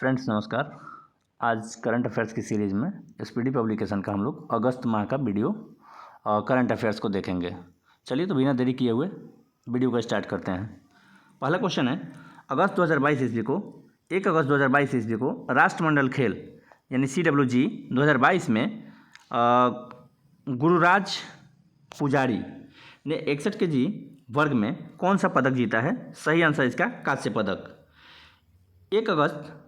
Friends नमस्कार। आज current affairs की सीरीज़ में एसपीडी पब्लिकेशन का हम लोग अगस्त माह का वीडियो करंट अफेयर्स को देखेंगे। चलिए तो बिना देरी किए हुए वीडियो को स्टार्ट करते हैं। पहला क्वेश्चन है, अगस्त 2022 ईस्वी को 1 अगस्त 2022 ईस्वी को राष्ट्रमंडल खेल यानी CWG 2022 में गुरुराज पुजारी ने 61 kg वर्ग में कौन सा पदक जीता है? सही आंसर इसका कांस्य पदक। 1 अगस्त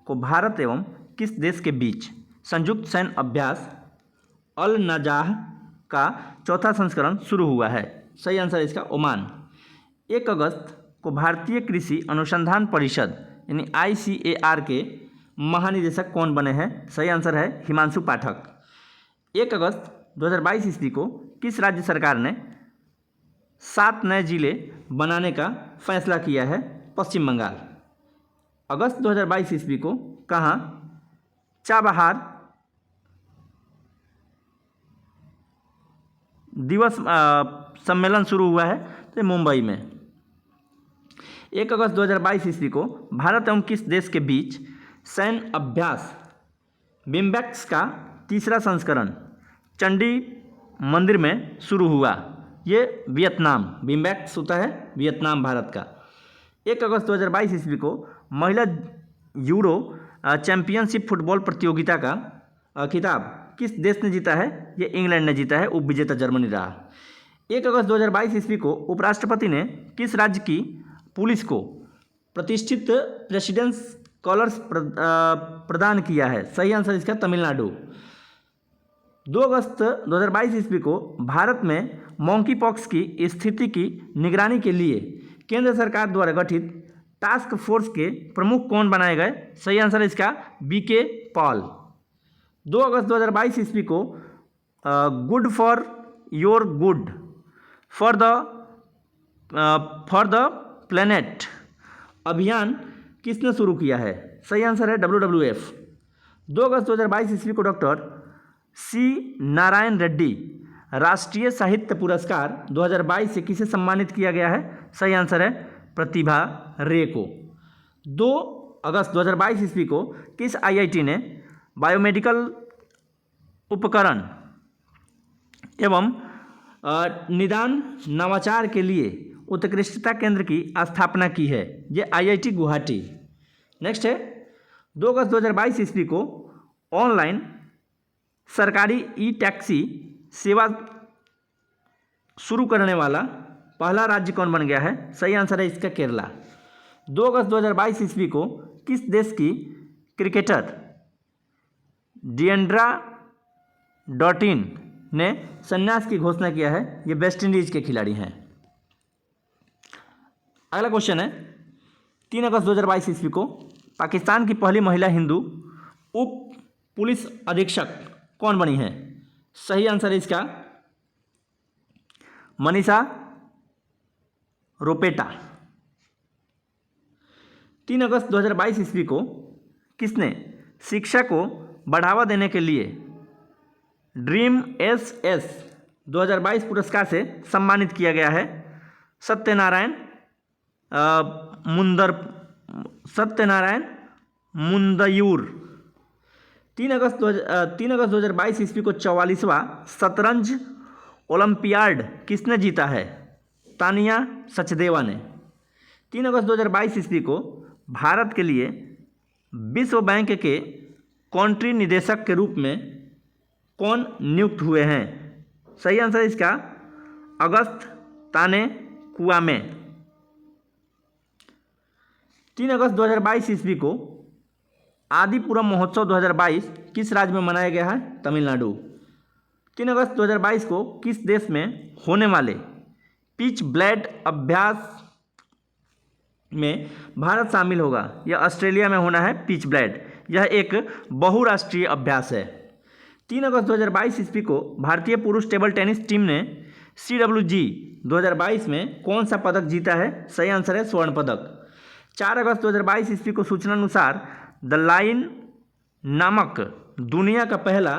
को भारत एवं किस देश के बीच संयुक्त सैन्य अभ्यास अल नजाह का चौथा संस्करण शुरू हुआ है? सही आंसर इसका ओमान। 1 अगस्त को भारतीय कृषि अनुसंधान परिषद यानी ICAR के महानिदेशक कौन बने हैं? सही आंसर है हिमांशु पाठक। 1 अगस्त 2022 ईस्वी को किस राज्य सरकार ने 7 नए जिले बनाने का फैसला किया है? पश्चिम बंगाल। अगस्त 2022 ईस्वी को कहाँ चाबहार दिवस सम्मेलन शुरू हुआ है? तो मुंबई में। 1 अगस्त 2022 ईस्वी को भारत एवं किस देश के बीच सैन्य अभ्यास बिम्बैक्स का तीसरा संस्करण चंडी मंदिर में शुरू हुआ? ये वियतनाम। बिम्बैक्स होता है वियतनाम भारत का। 1 अगस्त 2022 ईस्वी को महिला यूरो चैंपियनशिप फुटबॉल प्रतियोगिता का खिताब किस देश ने जीता है? ये इंग्लैंड ने जीता है, उपविजेता जर्मनी रहा। 1 अगस्त 2022 ईस्वी को उपराष्ट्रपति ने किस राज्य की पुलिस को प्रतिष्ठित प्रेसिडेंस कलर्स प्रदान किया है? सही आंसर इसका तमिलनाडु। 2 अगस्त 2022 ईस्वी को भारत में मॉन्की पॉक्स की स्थिति की निगरानी के लिए केंद्र सरकार द्वारा गठित टास्क फोर्स के प्रमुख कौन बनाए गए? सही आंसर इसका BK पॉल। 2 अगस्त 2022 ईस्वी को good for your good for the planet अभियान किसने शुरू किया है? सही आंसर है WWF। 2 अगस्त 2022 ईस्वी को डॉक्टर C नारायण रेड्डी राष्ट्रीय साहित्य पुरस्कार 2022 से किसे सम्मानित किया गया है? सही आंसर है प्रतिभा रे को। 2 अगस्त 2022 ईस्वी को किस IIT ने बायोमेडिकल उपकरण एवं निदान नवाचार के लिए उत्कृष्टता केंद्र की स्थापना की है? ये IIT गुवाहाटी। नेक्स्ट है, 2 अगस्त 2022 ईस्वी को ऑनलाइन सरकारी टैक्सी सेवा शुरू करने वाला पहला राज्य कौन बन गया है? सही आंसर है इसका केरला। 2 अगस्त 2022 ईस्वी को किस देश की क्रिकेटर डिएंड्रा डॉटिन ने संन्यास की घोषणा किया है? ये वेस्ट इंडीज के खिलाड़ी हैं। अगला क्वेश्चन है, 3 अगस्त 2022 ईस्वी को पाकिस्तान की पहली महिला हिंदू उप पुलिस अधीक्षक कौन बनी है? सही आंसर है इसका मनीषा रोपेटा। 3 अगस्त 2022 ईस्वी को किसने शिक्षा को बढ़ावा देने के लिए ड्रीम SS 2022 पुरस्कार से सम्मानित किया गया है? सत्यनारायण मुंदयूर। 3 अगस्त 2022 ईस्वी को 44वां शतरंज ओलंपियाड किसने जीता है? तानिया सचदेवा ने। 3 अगस्त 2022 ईस्वी को भारत के लिए विश्व बैंक के कंट्री निदेशक के रूप में कौन नियुक्त हुए हैं? सही आंसर इसका अगस्त ताने कुआमे। 3 अगस्त 2022 ईस्वी को आदिपुरम महोत्सव 2022 किस राज्य में मनाया गया है? तमिलनाडु। 3 अगस्त 2022 को किस देश में होने वाले पिच ब्लेड अभ्यास में भारत शामिल होगा? यह ऑस्ट्रेलिया में होना है पिच ब्लेड। यह एक बहुराष्ट्रीय अभ्यास है। 3 अगस्त 2022 ईस्वी को भारतीय पुरुष टेबल टेनिस टीम ने CWG 2022 में कौन सा पदक जीता है? सही आंसर है स्वर्ण पदक। 4 अगस्त 2022 ईस्वी को सूचना अनुसार द लाइन नामक दुनिया का पहला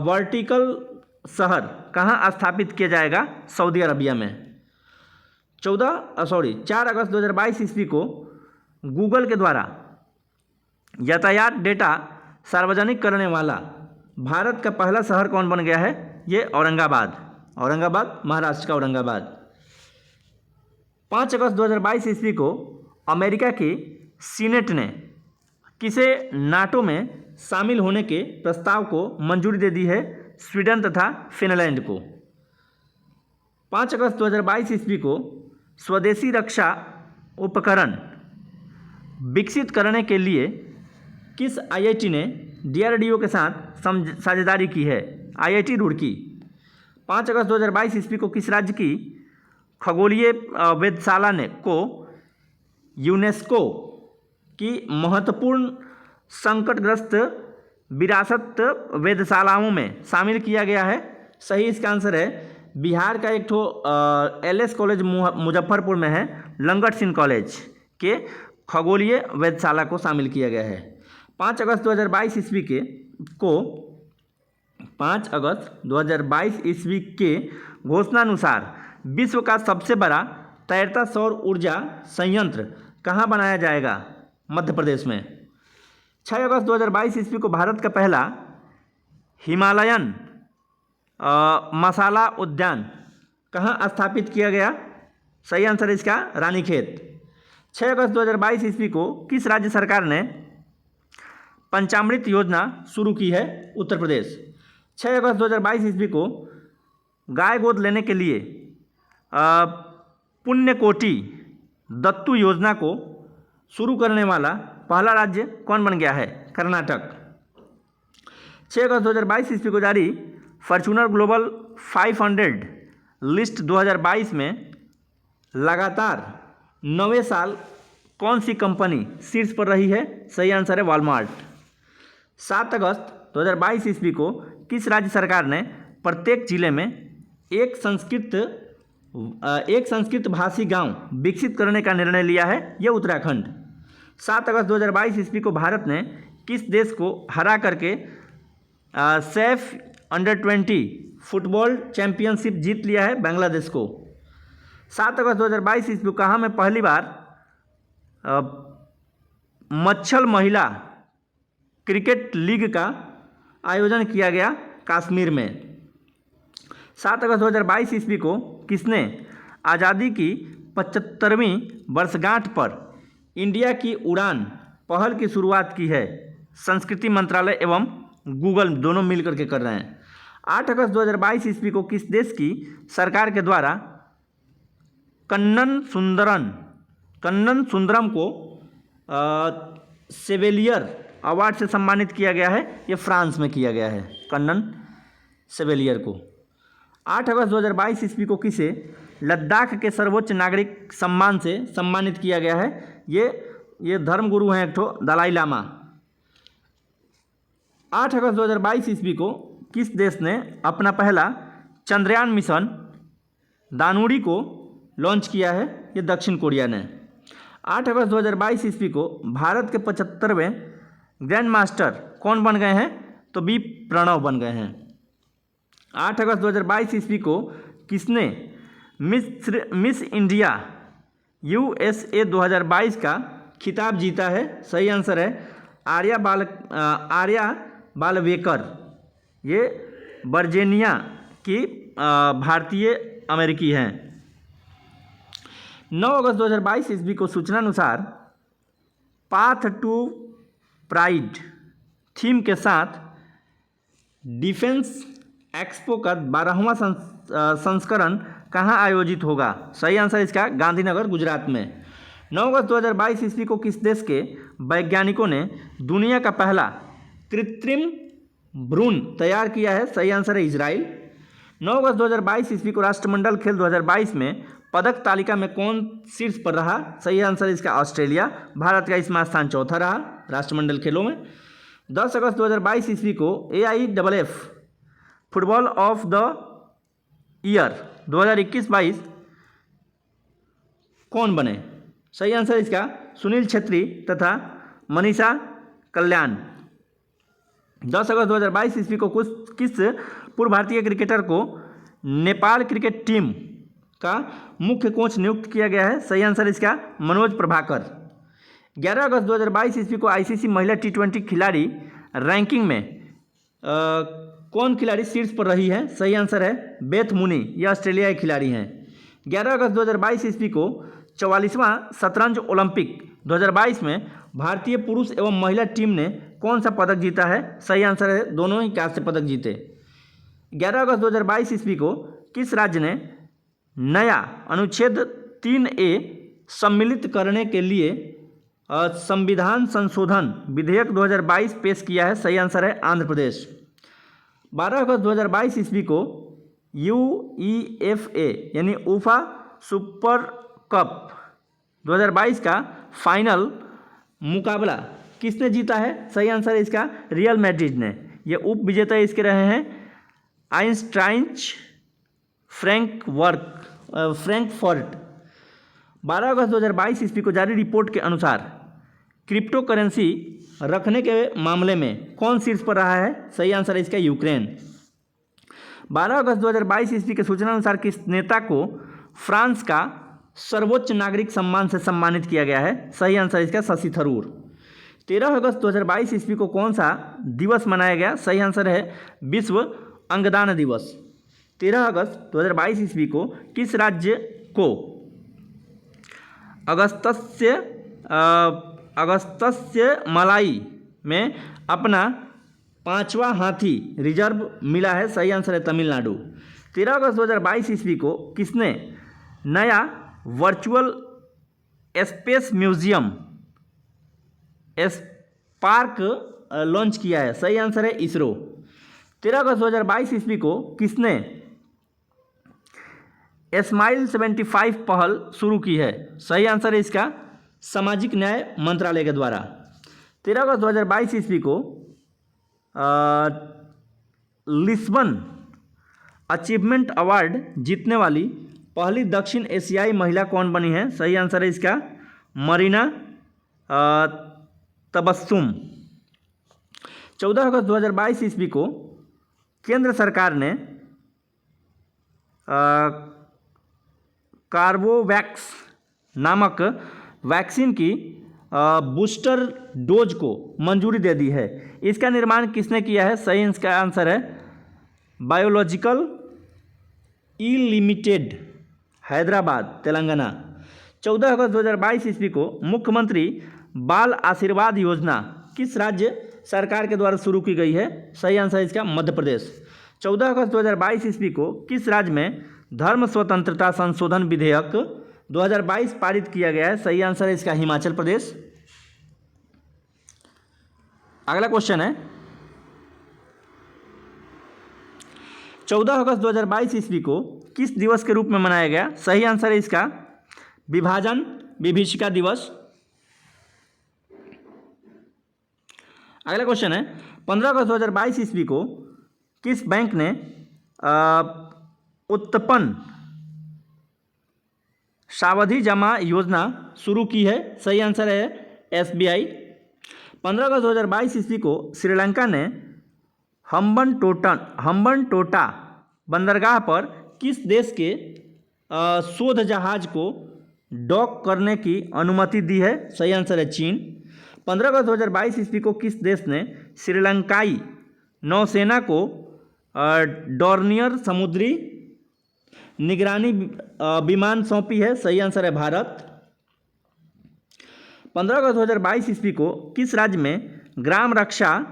वर्टिकल शहर कहाँ स्थापित किया जाएगा? सऊदी अरबिया में। 4 अगस्त 2022 ईस्वी को गूगल के द्वारा यातायात डेटा सार्वजनिक करने वाला भारत का पहला शहर कौन बन गया है? ये औरंगाबाद, औरंगाबाद महाराष्ट्र का औरंगाबाद। 5 अगस्त 2022 ईस्वी को अमेरिका की सीनेट ने किसे नाटो में शामिल होने के प्रस्ताव को मंजूरी दे दी है? स्वीडन तथा फिनलैंड को। 5 अगस्त 2022 ईस्वी को स्वदेशी रक्षा उपकरण विकसित करने के लिए किस आईआईटी ने डीआरडीओ के साथ साझेदारी की है? आईआईटी रुड़की। 5 अगस्त 2022 ईस्वी को किस राज्य की खगोलीय वेधशाला ने को यूनेस्को की महत्वपूर्ण संकटग्रस्त विरासत वेधशालाओं में शामिल किया गया है? सही इसका आंसर है बिहार का एक एलएस कॉलेज मुजफ्फरपुर में है, लंगट सिंह कॉलेज के खगोलीय वेधशाला को शामिल किया गया है। 5 अगस्त 2022 ईस्वी के को 5 अगस्त 2022 ईस्वी के घोषणानुसार विश्व का सबसे बड़ा तैरता सौर ऊर्जा संयंत्र कहाँ बनाया जाएगा? मध्य प्रदेश में। 6 अगस्त 2022 ईस्वी को भारत का पहला हिमालयन मसाला उद्यान कहाँ स्थापित किया गया? सही आंसर है इसका रानीखेत। 6 अगस्त 2022 ईस्वी को किस राज्य सरकार ने पंचामृत योजना शुरू की है? उत्तर प्रदेश। 6 अगस्त 2022 ईस्वी को गाय गोद लेने के लिए पुण्यकोटि दत्तू योजना को शुरू करने वाला पहला राज्य कौन बन गया है? कर्नाटक। 6 अगस्त 2022 ईस्वी को जारी फॉर्च्यूनर ग्लोबल 500 लिस्ट 2022 में लगातार 9वें साल कौन सी कंपनी शीर्ष पर रही है? सही आंसर है वॉलमार्ट। 7 अगस्त 2022 ईस्वी को किस राज्य सरकार ने प्रत्येक जिले में एक संस्कृत भाषी गांव विकसित करने का निर्णय लिया है? यह उत्तराखंड। 7 अगस्त 2022 ईस्वी को भारत ने किस देश को हरा करके सैफ अंडर-20 फुटबॉल चैंपियनशिप जीत लिया है? बांग्लादेश को। 7 अगस्त 2022 ईस्वी को कहाँ में पहली बार मच्छल महिला क्रिकेट लीग का आयोजन किया गया? कश्मीर में। 7 अगस्त 2022 ईस्वी को किसने आज़ादी की 75वीं वर्षगांठ पर इंडिया की उड़ान पहल की शुरुआत की है? संस्कृति मंत्रालय एवं गूगल दोनों मिलकर के कर रहे हैं। 8 अगस्त 2022 ईस्वी को किस देश की सरकार के द्वारा कन्नन सुंदरम को सेवेलियर अवार्ड से सम्मानित किया गया है? ये फ्रांस में किया गया है कन्नन सेवेलियर को। 8 अगस्त 2022 ईस्वी को किसे लद्दाख के सर्वोच्च नागरिक सम्मान से सम्मानित किया गया है? ये धर्मगुरु हैं एक दलाई लामा। 8 अगस्त 2022 ईस्वी को किस देश ने अपना पहला चंद्रयान मिशन दानुड़ी को लॉन्च किया है? ये दक्षिण कोरिया ने। 8 अगस्त 2022 ईस्वी को भारत के 75वें ग्रैंड मास्टर कौन बन गए हैं? तो बी प्रणव बन गए हैं। 8 अगस्त 2022 ईस्वी को किसने मिस इंडिया USA 2022 का खिताब जीता है? सही आंसर है आर्या बालवेकर। ये वर्जीनिया की भारतीय अमेरिकी हैं। 9 अगस्त 2022 ईस्वी को सूचनानुसार पाथ टू प्राइड थीम के साथ डिफेंस एक्सपो का 12वां संस्करण कहाँ आयोजित होगा? सही आंसर इसका गांधीनगर गुजरात में। 9 अगस्त 2022 ईस्वी को किस देश के वैज्ञानिकों ने दुनिया का पहला कृत्रिम भ्रूण तैयार किया है? सही आंसर है इजराइल। 9 अगस्त 2022 ईस्वी को राष्ट्रमंडल खेल 2022 में पदक तालिका में कौन शीर्ष पर रहा? सही आंसर इसका ऑस्ट्रेलिया। भारत का इसमें स्थान चौथा रहा राष्ट्रमंडल खेलों में। 10 अगस्त 2022 ईस्वी को AIFF football of the year 2021-22 कौन बने? सही आंसर इसका सुनील छेत्री तथा मनीषा कल्याण। 10 अगस्त 2022 ईस्वी को किस पूर्व भारतीय क्रिकेटर को नेपाल क्रिकेट टीम का मुख्य कोच नियुक्त किया गया है? सही आंसर इसका मनोज प्रभाकर। 11 अगस्त 2022 ईस्वी को आईसीसी महिला T20 खिलाड़ी रैंकिंग में कौन खिलाड़ी शीर्ष पर रही है? सही आंसर है बेथ मुनी, ये ऑस्ट्रेलियाई खिलाड़ी हैं। 11 अगस्त 2022 ईस्वी को 44वां शतरंज ओलंपिक 2022 में भारतीय पुरुष एवं महिला टीम ने कौन सा पदक जीता है? सही आंसर है दोनों ही कांस्य पदक जीते। 11 अगस्त 2022 ईस्वी को किस राज्य ने नया अनुच्छेद 3A सम्मिलित करने के लिए संविधान संशोधन विधेयक 2022 पेश किया है? सही आंसर है आंध्र प्रदेश। 12 अगस्त 2022 ईस्वी को UEFA यानी ऊफा सुपर कप 2022 का फाइनल मुकाबला किसने जीता है? सही आंसर है इसका रियल मैड्रिड ने। ये उप विजेता इसके रहे हैं आइंस्टाइंच फ्रैंकफर्ट। 12 अगस्त 2022 ईस्वी को जारी रिपोर्ट के अनुसार क्रिप्टो करेंसी रखने के मामले में कौन शीर्ष पर रहा है? सही आंसर है इसका यूक्रेन। 12 अगस्त 2022 ईस्वी के सूचना अनुसार किस नेता को फ्रांस का सर्वोच्च नागरिक सम्मान से सम्मानित किया गया है? सही आंसर है इसका शशि थरूर। 13 अगस्त 2022 ईस्वी को कौन सा दिवस मनाया गया? सही आंसर है विश्व अंगदान दिवस। 13 अगस्त 2022 ईस्वी को किस राज्य को अगस्त्य मलाई में अपना 5वां हाथी रिजर्व मिला है? सही आंसर है तमिलनाडु। 13 अगस्त 2022 ईस्वी को किसने नया virtual space museum spark launch किया है? सही आंसर है इसरो। 13 अगस्त 2022 ईस्वी को किसने स्माइल 75 पहल शुरू की है? सही आंसर है इसका सामाजिक न्याय मंत्रालय के द्वारा। 13 अगस्त 2022 ईस्वी को लिस्बन अचीवमेंट अवार्ड जीतने वाली पहली दक्षिण एशियाई महिला कौन बनी है? सही आंसर है इसका मरीना तबस्सुम। 14 अगस्त 2022 ईस्वी को केंद्र सरकार ने कार्बोवैक्स नामक वैक्सीन की बूस्टर डोज को मंजूरी दे दी है। इसका निर्माण किसने किया है? सही इसका आंसर है बायोलॉजिकल ई लिमिटेड, हैदराबाद, तेलंगाना। 14 अगस्त 2022 ईस्वी को मुख्यमंत्री बाल आशीर्वाद योजना किस राज्य सरकार के द्वारा शुरू की गई है? सही आंसर है इसका मध्य प्रदेश। 14 अगस्त 2022 ईस्वी को किस राज्य में धर्म स्वतंत्रता संशोधन विधेयक 2022 पारित किया गया है? सही आंसर है इसका हिमाचल प्रदेश। अगला क्वेश्चन है 14 अगस्त 2022 ईस्वी को किस दिवस के रूप में मनाया गया? सही आंसर है इसका विभाजन विभीषिका दिवस। अगला क्वेश्चन है 15 अगस्त 2022 ईस्वी को किस बैंक ने उत्पन्न सावधि जमा योजना शुरू की है? सही आंसर है SBI। 15 अगस्त 2022 ईस्वी को श्रीलंका ने हम्बनटोटा बंदरगाह पर किस देश के शोध जहाज को डॉक करने की अनुमति दी है? सही आंसर है चीन। 15 अगस्त 2022 ईस्वी को किस देश ने श्रीलंकाई नौसेना को डॉर्नियर समुद्री निगरानी विमान सौंपी है? सही आंसर है भारत। 15 अगस्त 2022 ईस्वी को किस राज्य में ग्राम रक्षा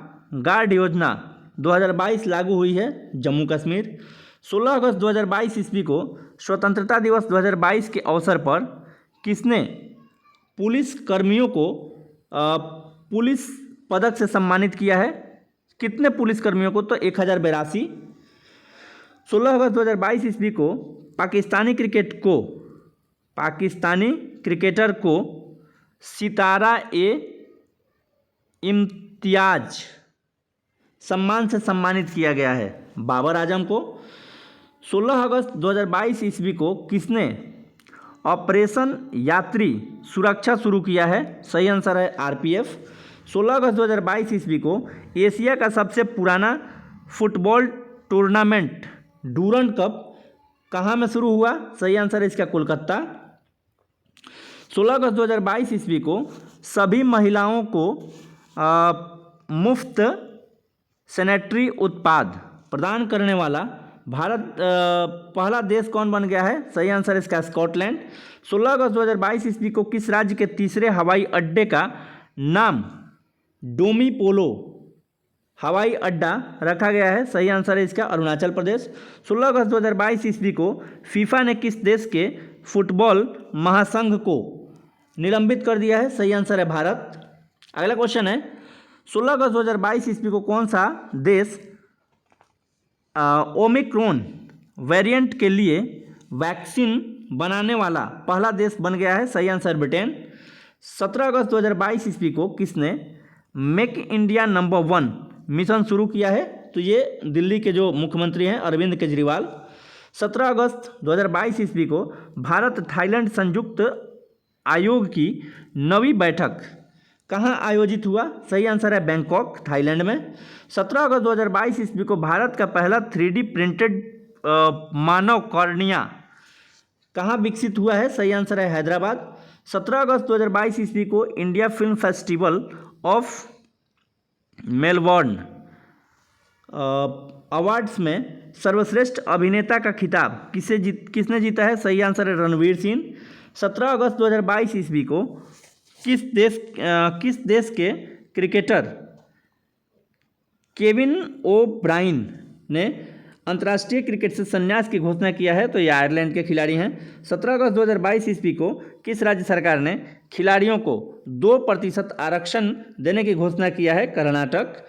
गार्ड योजना 2022 लागू हुई है? जम्मू कश्मीर। 16 अगस्त 2022 ईस्वी को स्वतंत्रता दिवस 2022 के अवसर पर किसने पुलिस कर्मियों को पुलिस पदक से सम्मानित किया है? कितने पुलिस कर्मियों को? तो 1082। 16 अगस्त 2022 ईस्वी को पाकिस्तानी क्रिकेटर को सितारा इम्तियाज सम्मान से सम्मानित किया गया है, बाबर आजम को। 16 अगस्त 2022 ईस्वी को किसने ऑपरेशन यात्री सुरक्षा शुरू किया है? सही आंसर है RPF। 16 अगस्त 2022 ईस्वी को एशिया का सबसे पुराना फुटबॉल टूर्नामेंट डूरंड कप कहाँ में शुरू हुआ? सही आंसर है इसका कोलकाता। 16 अगस्त 2022 ईस्वी को सभी महिलाओं को मुफ्त सैनिटरी उत्पाद प्रदान करने वाला भारत पहला देश कौन बन गया है? सही आंसर इसका स्कॉटलैंड। 16 अगस्त 2022 ईस्वी को किस राज्य के तीसरे हवाई अड्डे का नाम डोमिपोलो हवाई अड्डा रखा गया है? सही आंसर है इसका अरुणाचल प्रदेश। 16 अगस्त 2022 ईस्वी को फीफा ने किस देश के फुटबॉल महासंघ को निलंबित कर दिया है? सही आंसर है भारत। अगला क्वेश्चन है 16 अगस्त 2022 ईस्वी को कौन सा देश ओमिक्रॉन वेरिएंट के लिए वैक्सीन बनाने वाला पहला देश बन गया है? सही आंसर ब्रिटेन। 17 अगस्त 2022 ईस्वी को किसने मेक इंडिया नंबर 1 मिशन शुरू किया है? तो ये दिल्ली के जो मुख्यमंत्री हैं अरविंद केजरीवाल। 17 अगस्त 2022 ईस्वी को भारत थाईलैंड संयुक्त आयोग की 9वीं बैठक कहाँ आयोजित हुआ? सही आंसर है बैंकॉक थाईलैंड में। 17 अगस्त 2022 ईस्वी को भारत का पहला 3D प्रिंटेड मानव कॉर्निया कहाँ विकसित हुआ है? सही आंसर है हैदराबाद। 17 अगस्त 2022 ईस्वी को India film festival of Melbourne awards में सर्वश्रेष्ठ अभिनेता का खिताब किसने जीता है? सही आंसर है रणवीर सिंह। 17 अगस्त 2022 ईस्वी को किस देश के क्रिकेटर केविन ओब्राइन ने अंतर्राष्ट्रीय क्रिकेट से संन्यास की घोषणा किया है? तो ये आयरलैंड के खिलाड़ी हैं। 17 अगस्त 2022 ईस्वी को किस राज्य सरकार ने खिलाड़ियों को 2% आरक्षण देने की घोषणा किया है? कर्नाटक।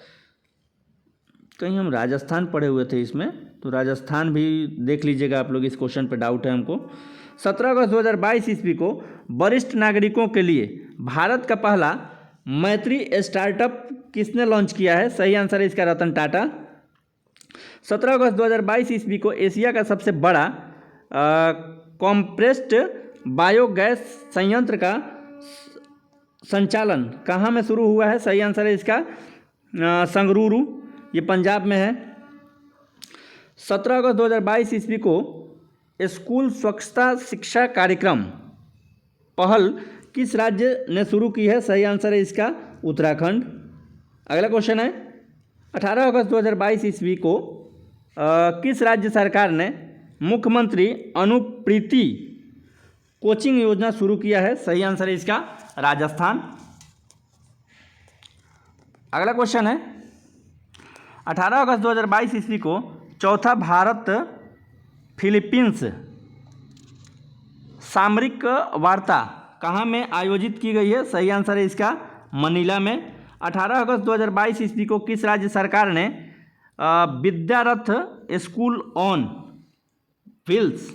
कहीं हम राजस्थान पढ़े हुए थे इसमें, तो राजस्थान भी देख लीजिएगा आप लोग, इस क्वेश्चन पर डाउट है हमको। 17 अगस्त 2022 ईस्वी को वरिष्ठ नागरिकों के लिए भारत का पहला मैत्री स्टार्टअप किसने लॉन्च किया है? सही आंसर है इसका रतन टाटा। 17 अगस्त 2022 ईस्वी को एशिया का सबसे बड़ा कॉम्प्रेस्ड बायोगैस संयंत्र का संचालन कहाँ में शुरू हुआ है? सही आंसर है इसका संगरूर, ये पंजाब में है। 17 अगस्त 2022 ईस्वी को स्कूल स्वच्छता शिक्षा कार्यक्रम पहल किस राज्य ने शुरू की है? सही आंसर है इसका उत्तराखंड। अगला क्वेश्चन है 18 अगस्त 2022 ईस्वी को किस राज्य सरकार ने मुख्यमंत्री अनुप्रीति कोचिंग योजना शुरू किया है? सही आंसर है इसका राजस्थान। अगला क्वेश्चन है 18 अगस्त 2022 ईस्वी को चौथा भारत फिलीपींस सामरिक वार्ता कहाँ में आयोजित की गई है? सही आंसर है इसका मनीला में। 18 अगस्त 2022 ईस्वी को किस राज्य सरकार ने विद्यारथ स्कूल ऑन व्हील्स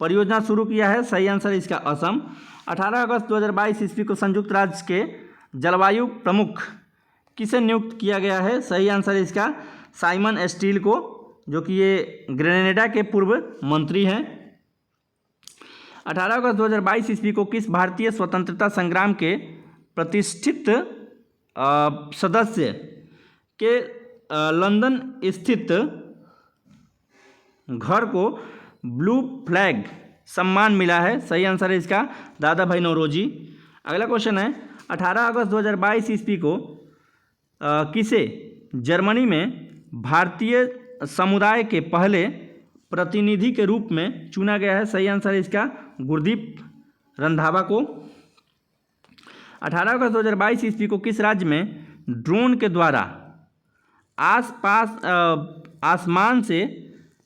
परियोजना शुरू किया है? सही आंसर है इसका असम। 18 अगस्त 2022 ईस्वी को संयुक्त राज्य के जलवायु प्रमुख किसे नियुक्त किया गया है? सही आंसर है इसका साइमन स्टील को, जो कि ये ग्रेनेडा के पूर्व मंत्री हैं। 18 अगस्त 2022 ईस्वी को किस भारतीय स्वतंत्रता संग्राम के प्रतिष्ठित सदस्य के लंदन स्थित घर को ब्लू फ्लैग सम्मान मिला है? सही आंसर है इसका दादा भाई नौरोजी। अगला क्वेश्चन है 18 अगस्त 2022 ईस्वी को किसे जर्मनी में भारतीय समुदाय के पहले प्रतिनिधि के रूप में चुना गया है? सही आंसर है इसका गुरदीप रंधावा को। 18 अगस्त 2022 ईस्वी को किस राज्य में ड्रोन के द्वारा आसमान से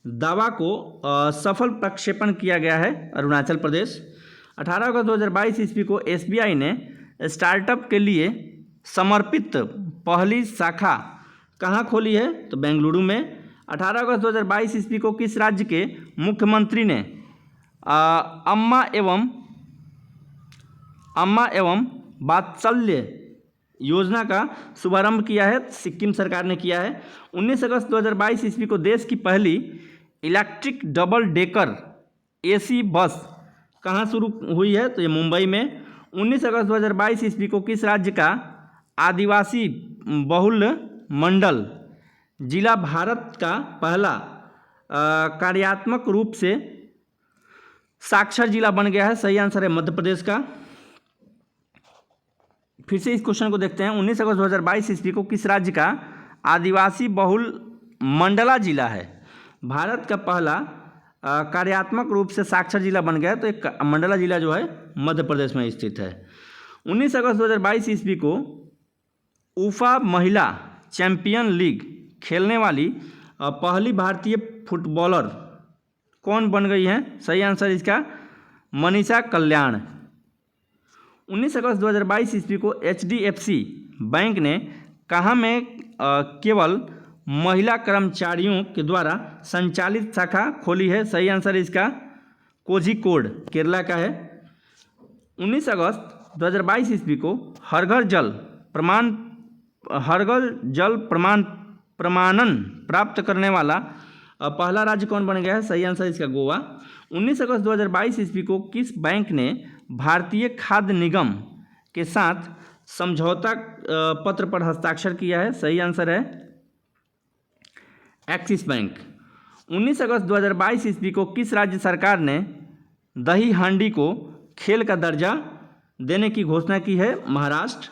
दवा को सफल प्रक्षेपण किया गया है? अरुणाचल प्रदेश। 18 अगस्त 2022 ईस्वी को एसबीआई ने स्टार्टअप के लिए समर्पित पहली शाखा कहाँ खोली है? तो बेंगलुरु में। 18 अगस्त 2022 ईस्वी को किस राज्य के मुख्यमंत्री ने अम्मा एवं वात्सल्य योजना का शुभारंभ किया है? सिक्किम सरकार ने किया है। 19 अगस्त 2022 ईस्वी को देश की पहली electric double decker AC bus कहाँ शुरू हुई है? तो ये मुंबई में। 19 अगस्त 2022 ईस्वी को किस राज्य का आदिवासी बहुल मंडल जिला भारत का पहला कार्यात्मक रूप से साक्षर जिला बन गया है? सही आंसर है मध्य प्रदेश का। फिर से इस क्वेश्चन को देखते हैं। 19 अगस्त 2022 ईस्वी को किस राज्य का आदिवासी बहुल मंडला जिला है? भारत का पहला कार्यात्मक रूप से साक्षर जिला बन गया है, तो एक मंडला जिला जो है मध्य प्रदेश में स्थित है। 19 अगस्त 2022 ईस्वी को उफा महिला चैंपियन लीग खेलने वाली पहली भारतीय फुटबॉलर कौन बन गई हैं? सही आंसर इसका मनीषा कल्याण। 19 अगस्त 2022 ईस्वी को HDFC बैंक ने कहाँ में केवल महिला कर्मचारियों के द्वारा संचालित शाखा खोली है? सही आंसर इसका कोझिकोड केरला का है। 19 अगस्त 2022 ईस्वी को हर घर जल प्रमाणन प्राप्त करने वाला पहला राज्य कौन बन गया है? सही आंसर इसका गोवा। 19 अगस्त 2022 ईस्वी को किस बैंक ने भारतीय खाद्य निगम के साथ समझौता पत्र पर हस्ताक्षर किया है? सही आंसर है एक्सिस बैंक। 19 अगस्त 2022 ईस्वी को किस राज्य सरकार ने दही हांडी को खेल का दर्जा देने की घोषणा की है? महाराष्ट्र।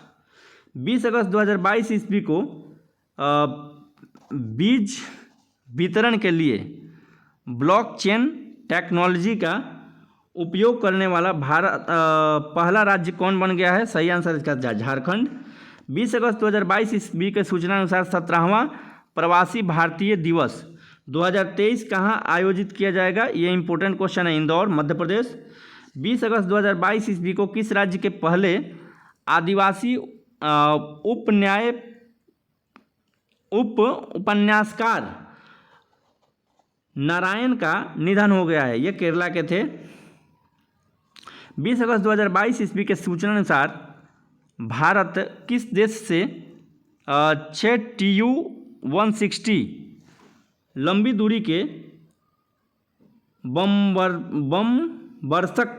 20 अगस्त 2022 ईस्वी को बीज वितरण के लिए ब्लॉकचेन टेक्नोलॉजी का उपयोग करने वाला पहला राज्य कौन बन गया है? सही आंसर इसका झारखंड। 20 अगस्त 2022 ईस्वी के सूचना अनुसार 17वां प्रवासी भारतीय दिवस 2023 कहाँ आयोजित किया जाएगा? ये इंपॉर्टेंट क्वेश्चन है। इंदौर, मध्य प्रदेश। 20 अगस्त 2022 ईस्वी को किस राज्य के पहले आदिवासी उपन्यासकार नारायण का निधन हो गया है? ये केरला के थे। 20 अगस्त 2022 ईस्वी के सूचना अनुसार भारत किस देश से 6 TU-160 लंबी दूरी के बमवर्षक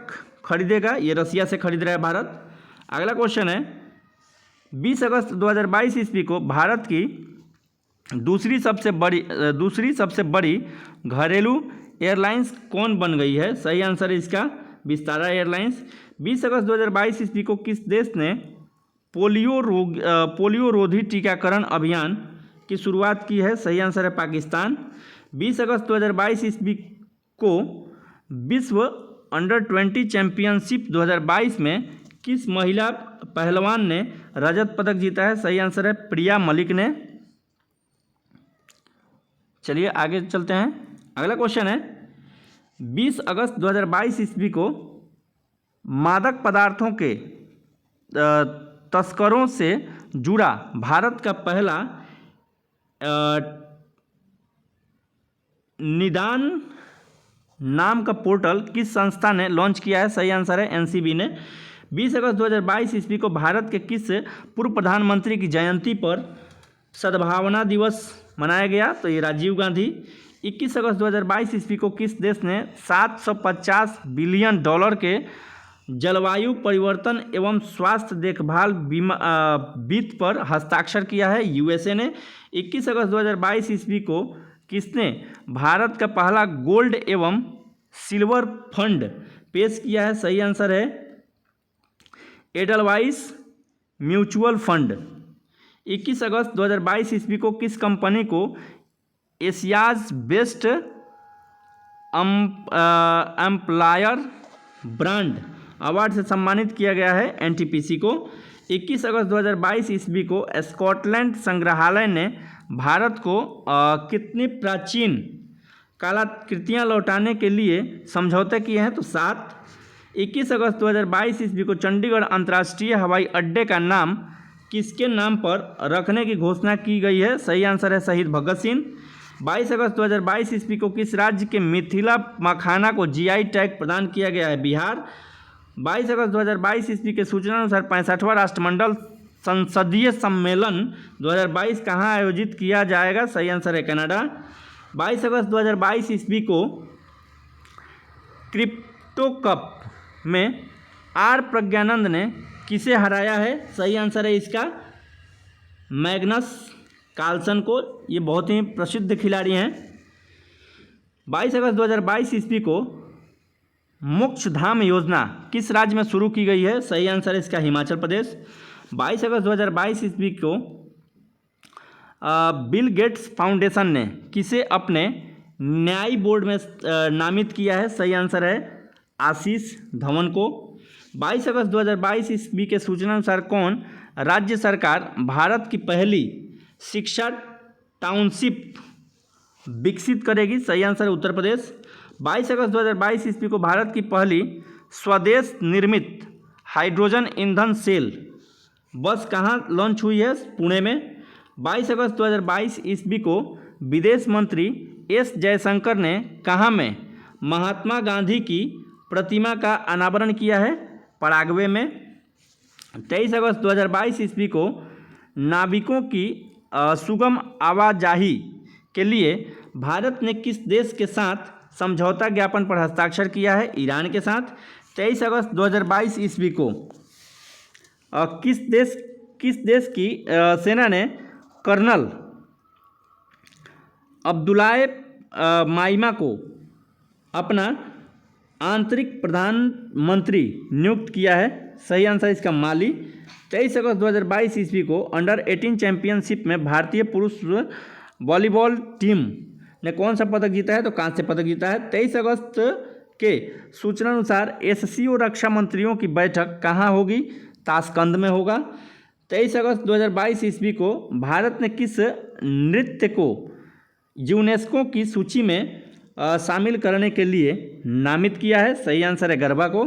खरीदेगा? ये रसिया से खरीद रहा है भारत। अगला क्वेश्चन है 20 अगस्त 2022 ईस्वी को भारत की दूसरी सबसे बड़ी घरेलू एयरलाइंस कौन बन गई है? सही आंसर है इसका विस्तारा एयरलाइंस। 20 अगस्त 2022 ईस्वी को किस देश ने पोलियो रोधी टीकाकरण अभियान की शुरुआत की है? सही आंसर है पाकिस्तान। 20 अगस्त 2022 ईस्वी को विश्व अंडर-20 चैंपियनशिप 2022 में किस महिला पहलवान ने रजत पदक जीता है? सही आंसर है प्रिया मलिक ने। चलिए आगे चलते हैं। अगला क्वेश्चन है 20 अगस्त 2022 ईस्वी को मादक पदार्थों के तस्करों से जुड़ा भारत का पहला निदान नाम का पोर्टल किस संस्था ने लॉन्च किया है? सही आंसर है NCB ने। 20 अगस्त 2022 ईस्वी को भारत के किस पूर्व प्रधानमंत्री की जयंती पर सद्भावना दिवस मनाया गया? तो ये राजीव गांधी। 21 अगस्त 2022 ईस्वी को किस देश ने $750 बिलियन के जलवायु परिवर्तन एवं स्वास्थ्य देखभाल वित्त पर हस्ताक्षर किया है? USA ने। 21 अगस्त 2022 ईस्वी को किसने भारत का पहला गोल्ड एवं सिल्वर फंड पेश किया है? सही आंसर है एडलवाइस म्यूचुअल फंड। 21 अगस्त 2022 ईस्वी को किस कंपनी को Asia's best employer brand award से सम्मानित किया गया है? NTPC को। 21 अगस्त 2022 ईस्वी को स्कॉटलैंड संग्रहालय ने भारत को कितनी प्राचीन कलाकृतियाँ लौटाने के लिए समझौते किए हैं? तो 7। 21 अगस्त 2022 ईस्वी को चंडीगढ़ अंतर्राष्ट्रीय हवाई अड्डे का नाम किसके नाम पर रखने की घोषणा की गई है? सही आंसर है शहीद भगत सिंह। 22 अगस्त 2022 ईस्वी को किस राज्य के मिथिला मखाना को GI टैग प्रदान किया गया है? बिहार। 22 अगस्त 2022 ईस्वी के सूचना अनुसार 65वां राष्ट्रमंडल संसदीय सम्मेलन 2022 कहाँ आयोजित किया जाएगा? सही आंसर है कनाडा। 22 अगस्त 2022 ईस्वी को क्रिप्टो कप में R प्रज्ञानंद ने किसे हराया है? सही आंसर है इसका मैग्नस कार्लसन को। ये बहुत ही प्रसिद्ध खिलाड़ी हैं। 22 अगस्त 2022 ईस्वी को मोक्षधाम योजना किस राज्य में शुरू की गई है? सही आंसर है इसका हिमाचल प्रदेश। 22 अगस्त 2022 ईस्वी को बिल गेट्स फाउंडेशन ने किसे अपने न्याय बोर्ड में नामित किया है? सही आंसर है आशीष धवन को। 22 अगस्त 2022 ईस्वी के सूचना अनुसार कौन राज्य सरकार भारत की पहली शिक्षा टाउनशिप विकसित करेगी? सही आंसर है उत्तर प्रदेश। 22 अगस्त 2022 ईस्वी को भारत की पहली स्वदेश निर्मित हाइड्रोजन ईंधन सेल बस कहाँ लॉन्च हुई है? पुणे में। 22 अगस्त 2022 ईस्वी को विदेश मंत्री एस जयशंकर ने कहाँ में महात्मा गांधी की प्रतिमा का अनावरण किया है? पराग्वे में। 23 अगस्त 2022 ईस्वी को नाविकों की सुगम आवाजाही के लिए भारत ने किस देश के साथ समझौता ज्ञापन पर हस्ताक्षर किया है? ईरान के साथ। 23 अगस्त 2022 ईस्वी को किस देश की सेना ने कर्नल अब्दुल्लाह माइमा को अपना आंतरिक प्रधानमंत्री नियुक्त किया है? सही आंसर इसका माली। 23 अगस्त 2022 ईस्वी को अंडर 18 चैंपियनशिप में भारतीय पुरुष वॉलीबॉल टीम ने कौन सा पदक जीता है? तो कांस्य पदक जीता है। 23 अगस्त के सूचना अनुसार एससीओ रक्षा मंत्रियों की बैठक कहाँ होगी? ताशकंद में होगा। 23 अगस्त 2022 ईस्वी को भारत ने किस नृत्य को यूनेस्को की सूची में शामिल करने के लिए नामित किया है? सही आंसर है गरबा को।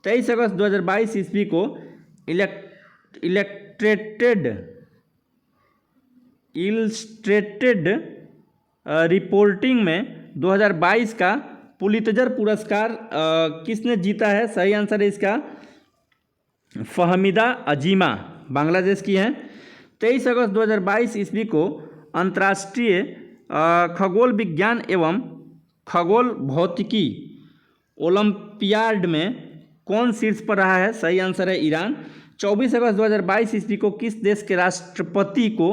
23 अगस्त 2022 ईस्वी को इलस्ट्रेटेड रिपोर्टिंग में 2022 का पुलित्जर पुरस्कार किसने जीता है? सही आंसर है इसका फहमीदा अजीमा, बांग्लादेश की हैं। 23 अगस्त 2022 ईस्वी को अंतर्राष्ट्रीय खगोल विज्ञान एवं खगोल भौतिकी ओलंपियाड में कौन शीर्ष पर रहा है? सही आंसर है ईरान। 24 अगस्त 2022 ईस्वी को किस देश के राष्ट्रपति को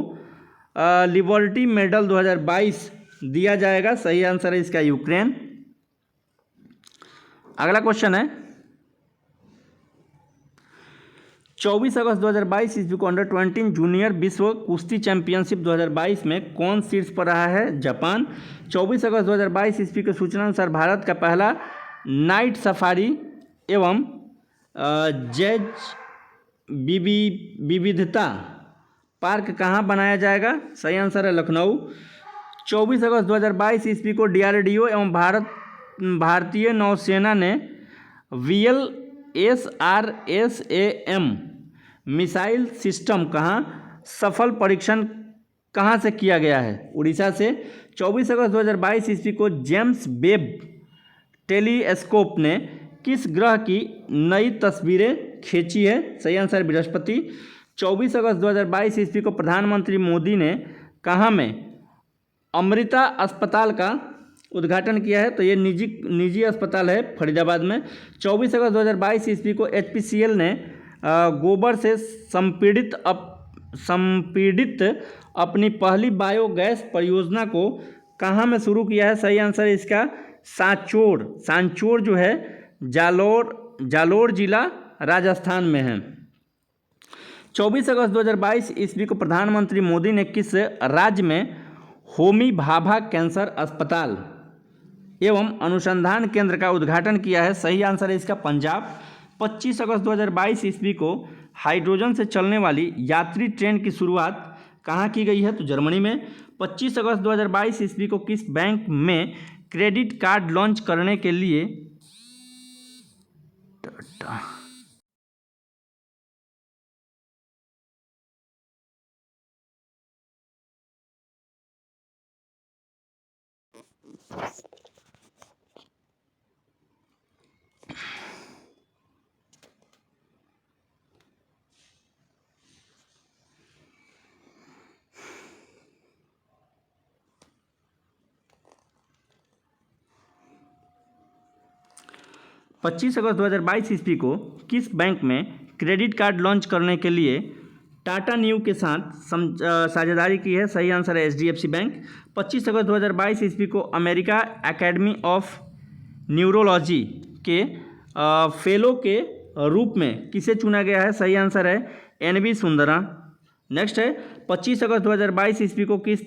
लिबर्टी मेडल 2022 दिया जाएगा? सही आंसर है इसका यूक्रेन। अगला क्वेश्चन है 24 अगस्त 2022 ईस्वी को अंडर 20 जूनियर विश्व कुश्ती चैंपियनशिप 2022 में कौन शीर्ष पर रहा है? जापान। 24 अगस्त 2022 ईस्वी के सूचना अनुसार भारत का पहला नाइट सफारी एवं जैज विविधता पार्क कहाँ बनाया जाएगा? सही आंसर है लखनऊ। 24 अगस्त 2022 ईस्वी को डीआरडीओ एवं भारतीय नौसेना ने VLSRSAM मिसाइल सिस्टम कहाँ सफल परीक्षण कहाँ से किया गया है? उड़ीसा से। 24 अगस्त 2022 ईस्वी को जेम्स वेब टेलीस्कोप ने किस ग्रह की नई तस्वीरें खींची है? सही आंसर बृहस्पति। 24 अगस्त 2022 ईस्वी को प्रधानमंत्री मोदी ने कहाँ में अमृता अस्पताल का उद्घाटन किया है? तो ये निजी अस्पताल है फरीदाबाद में। 24 अगस्त 2022 ईस्वी को HPCL ने गोबर से संपीड़ित अपनी पहली बायोगैस परियोजना को कहाँ में शुरू किया है? सही आंसर है इसका सांचौर जो है जालोर जिला राजस्थान में है। 24 अगस्त 2022 ईस्वी को प्रधानमंत्री मोदी ने किस राज्य में होमी भाभा कैंसर अस्पताल एवं अनुसंधान केंद्र का उद्घाटन किया है? सही आंसर है इसका पंजाब। 25 अगस्त 2022 ईस्वी को हाइड्रोजन से चलने वाली यात्री ट्रेन की शुरुआत कहाँ की गई है? तो जर्मनी में। 25 अगस्त 2022 ईस्वी को किस बैंक में क्रेडिट कार्ड लॉन्च करने के लिए पच्चीस अगस्त 2022 ईस्वी को किस बैंक में क्रेडिट कार्ड लॉन्च करने के लिए टाटा न्यू के साथ साझेदारी की है? सही आंसर है HDFC बैंक। 25 अगस्त 2022 ईस्वी को अमेरिका एकेडमी ऑफ न्यूरोलॉजी के फेलो के रूप में किसे चुना गया है? सही आंसर है NV सुंदरा। नेक्स्ट है 25 अगस्त 2022 ईस्वी को किस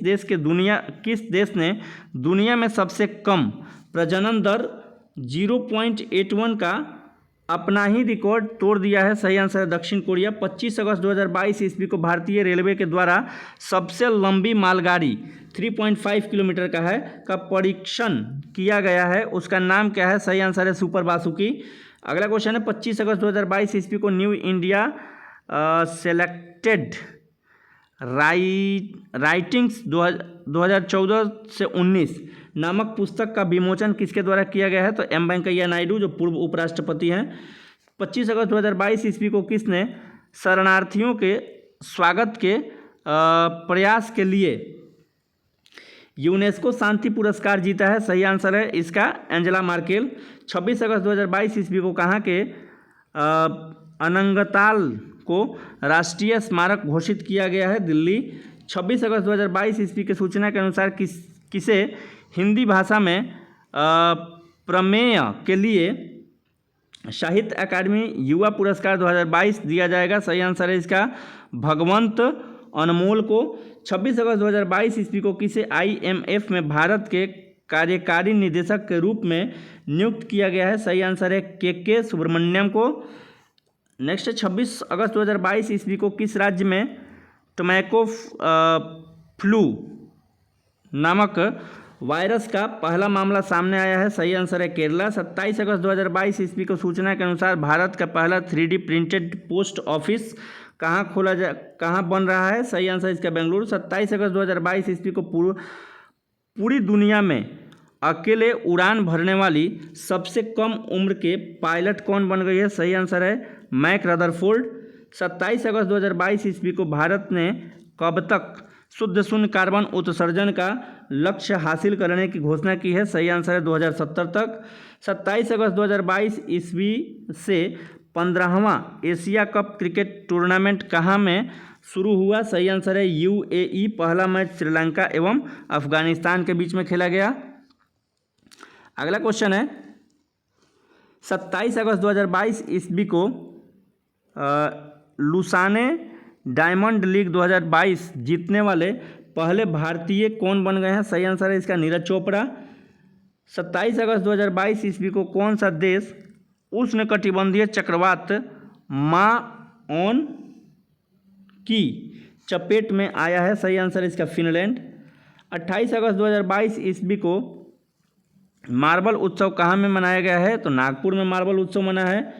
देश ने दुनिया में सबसे कम प्रजनन दर 0.81 का अपना ही रिकॉर्ड तोड़ दिया है? सही आंसर है दक्षिण कोरिया। 25 अगस्त 2022 ईस्वी को भारतीय रेलवे के द्वारा सबसे लंबी मालगाड़ी 3.5 किलोमीटर का है का परीक्षण किया गया है, उसका नाम क्या है? सही आंसर है सुपर बासुकी। अगला क्वेश्चन है 25 अगस्त 2022 ईस्वी को न्यू इंडिया सेलेक्टेड राइटिंग्स 2014 से 19 नामक पुस्तक का विमोचन किसके द्वारा किया गया है? तो एम वेंकैया नायडू जो पूर्व उपराष्ट्रपति हैं। 25 अगस्त 2022 ईस्वी को किसने शरणार्थियों के स्वागत के प्रयास के लिए यूनेस्को शांति पुरस्कार जीता है? सही आंसर है इसका एंजेला मार्केल। 26 अगस्त 2022 ईस्वी को कहाँ के अनंगताल को राष्ट्रीय स्मारक घोषित किया गया है? दिल्ली। 26 अगस्त 2022 ईस्वी की सूचना के अनुसार किसे हिंदी भाषा में प्रमेय के लिए साहित्य अकादमी युवा पुरस्कार 2022 दिया जाएगा? सही आंसर है इसका भगवंत अनमोल को। 26 अगस्त 2022 ईस्वी को किसे IMF में भारत के कार्यकारी निदेशक के रूप में नियुक्त किया गया है? सही आंसर है के सुब्रमण्यम को। नेक्स्ट है 26 अगस्त 2022 ईस्वी को किस राज्य में टोमैको फ्लू नामक वायरस का पहला मामला सामने आया है? सही आंसर है केरला। 27 अगस्त 2022 ईस्वी को सूचना के अनुसार भारत का पहला 3D प्रिंटेड पोस्ट ऑफिस कहाँ बन रहा है? सही आंसर इसका बेंगलुरु। 27 अगस्त 2022 ईस्वी को पूरी दुनिया में अकेले उड़ान भरने वाली सबसे कम उम्र के पायलट कौन बन गई है? सही आंसर है मैक रदरफोर्ड। 27 अगस्त 2022 ईस्वी को भारत ने कब तक शुद्ध शून्य कार्बन उत्सर्जन का लक्ष्य हासिल करने की घोषणा की है? सही आंसर है 2070 तक। 27 अगस्त 2022 ईस्वी से 15वां एशिया कप क्रिकेट टूर्नामेंट कहाँ में शुरू हुआ? सही आंसर है UAE। पहला मैच श्रीलंका एवं अफगानिस्तान के बीच में खेला गया। अगला क्वेश्चन है 27 अगस्त 2022 ईस्वी को लुसाने डायमंड लीग 2022 जीतने वाले पहले भारतीय कौन बन गए हैं? सही आंसर है इसका नीरज चोपड़ा। 27 अगस्त 2022 ईस्वी को कौन सा देश उष्णकटिबंधीय चक्रवात माओन की चपेट में आया है? सही आंसर है इसका फिनलैंड। 28 अगस्त 2022 ईस्वी को मार्बल उत्सव कहाँ में मनाया गया है? तो नागपुर में मार्बल उत्सव मना है।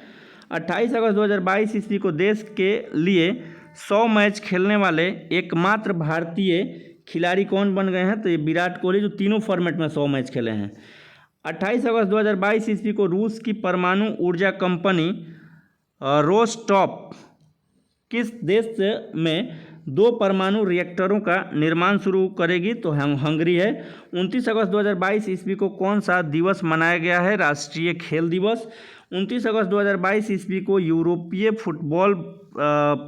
28 अगस्त 2022 ईस्वी को देश के लिए 100 मैच खेलने वाले एकमात्र भारतीय खिलाड़ी कौन बन गए हैं? तो ये विराट कोहली जो तीनों फॉर्मेट में 100 मैच खेले हैं। 28 अगस्त 2022 ईस्वी को रूस की परमाणु ऊर्जा कंपनी रोस्टॉप किस देश में 2 परमाणु रिएक्टरों का निर्माण शुरू करेगी? तो हंगरी है। 29 अगस्त 2022 ईस्वी को कौन सा दिवस मनाया गया है? राष्ट्रीय खेल दिवस। 29 अगस्त 2022 ईस्वी को यूरोपीय फुटबॉल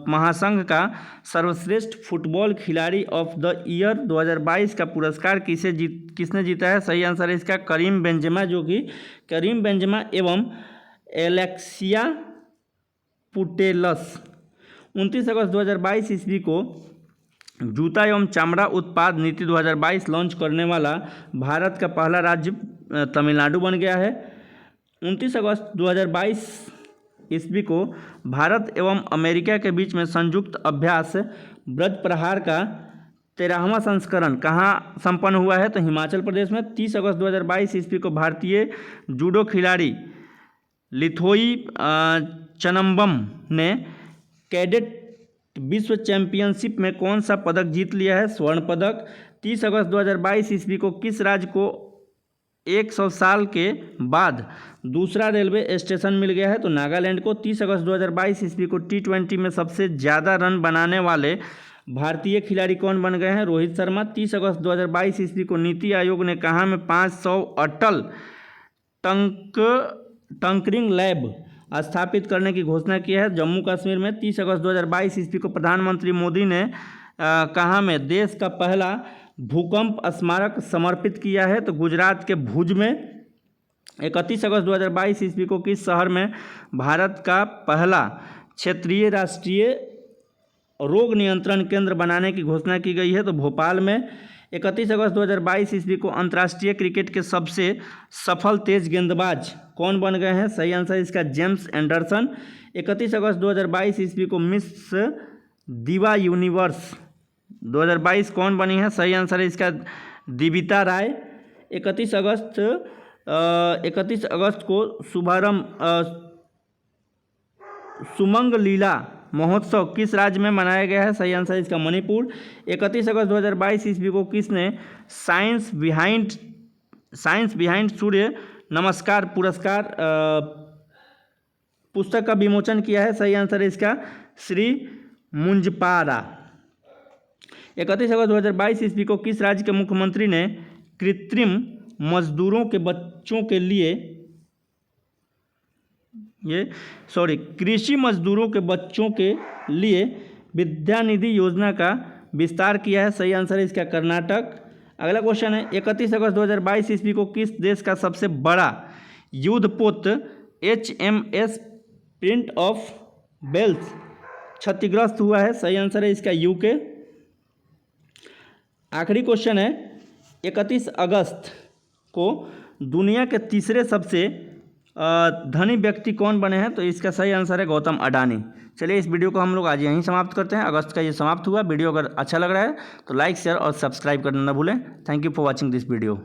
महासंघ का सर्वश्रेष्ठ फुटबॉल खिलाड़ी ऑफ द ईयर 2022 का पुरस्कार किसने जीता है? सही आंसर है इसका करीम बेंजेमा, जो कि करीम बेंजेमा एवं एलेक्सिया पुटेलस। 29 अगस्त 2022 ईस्वी को जूता एवं चमड़ा उत्पाद नीति 2022 लॉन्च करने वाला भारत का पहला राज्य तमिलनाडु बन गया है। 29 अगस्त 2022 ईस्वी को भारत एवं अमेरिका के बीच में संयुक्त अभ्यास ब्रज प्रहार का 13वां संस्करण कहाँ संपन्न हुआ है? तो हिमाचल प्रदेश में। 30 अगस्त 2022 ईस्वी को भारतीय जूडो खिलाड़ी लिथोई चनम्बम ने कैडेट विश्व चैंपियनशिप में कौन सा पदक जीत लिया है? स्वर्ण पदक। 30 अगस्त 2022 ईस्वी को किस राज्य को 100 साल के बाद दूसरा रेलवे स्टेशन मिल गया है? तो नागालैंड को। 30 अगस्त 2022 ईस्वी को T20 में सबसे ज़्यादा रन बनाने वाले भारतीय खिलाड़ी कौन बन गए हैं? रोहित शर्मा। 30 अगस्त 2022 ईस्वी को नीति आयोग ने कहाँ में 500 अटल टंकरिंग लैब स्थापित करने की घोषणा की है? जम्मू कश्मीर में। 30 अगस्त 2022 ईस्वी को प्रधानमंत्री मोदी ने कहाँ में देश का पहला भूकंप स्मारक समर्पित किया है? तो गुजरात के भुज में। 31 अगस्त 2022 ईस्वी को किस शहर में भारत का पहला क्षेत्रीय राष्ट्रीय रोग नियंत्रण केंद्र बनाने की घोषणा की गई है? तो भोपाल में। 31 अगस्त 2022 ईस्वी को अंतर्राष्ट्रीय क्रिकेट के सबसे सफल तेज गेंदबाज कौन बन गए हैं? सही आंसर इसका जेम्स एंडरसन। 31 अगस्त 2022 ईस्वी को मिस दिवा यूनिवर्स 2022 कौन बनी है? सही आंसर है इसका दीविता राय। 31 अगस्त को सुमंग लीला महोत्सव किस राज्य में मनाया गया है? सही आंसर इसका मणिपुर। 31 अगस्त 2022 ईस्वी को किसने साइंस बिहाइंड सूर्य नमस्कार पुरस्कार पुस्तक का विमोचन किया है? सही आंसर है इसका श्री मुंजपारा। 31 अगस्त 2022 ईस्वी को किस राज्य के मुख्यमंत्री ने कृषि मजदूरों के बच्चों के लिए विद्यानिधि योजना का विस्तार किया है? सही आंसर है इसका कर्नाटक। अगला क्वेश्चन है 31 अगस्त 2022 ईस्वी को किस देश का सबसे बड़ा युद्धपोत HMS प्रिंस ऑफ वेल्स क्षतिग्रस्त हुआ है? सही आंसर है इसका यूके। आखिरी क्वेश्चन है 31 अगस्त को दुनिया के तीसरे सबसे धनी व्यक्ति कौन बने हैं? तो इसका सही आंसर है गौतम अडानी। चलिए इस वीडियो को हम लोग आज यहीं समाप्त करते हैं। अगस्त का ये समाप्त हुआ। वीडियो अगर अच्छा लग रहा है तो लाइक शेयर और सब्सक्राइब करना ना भूलें। Thank you for watching this video.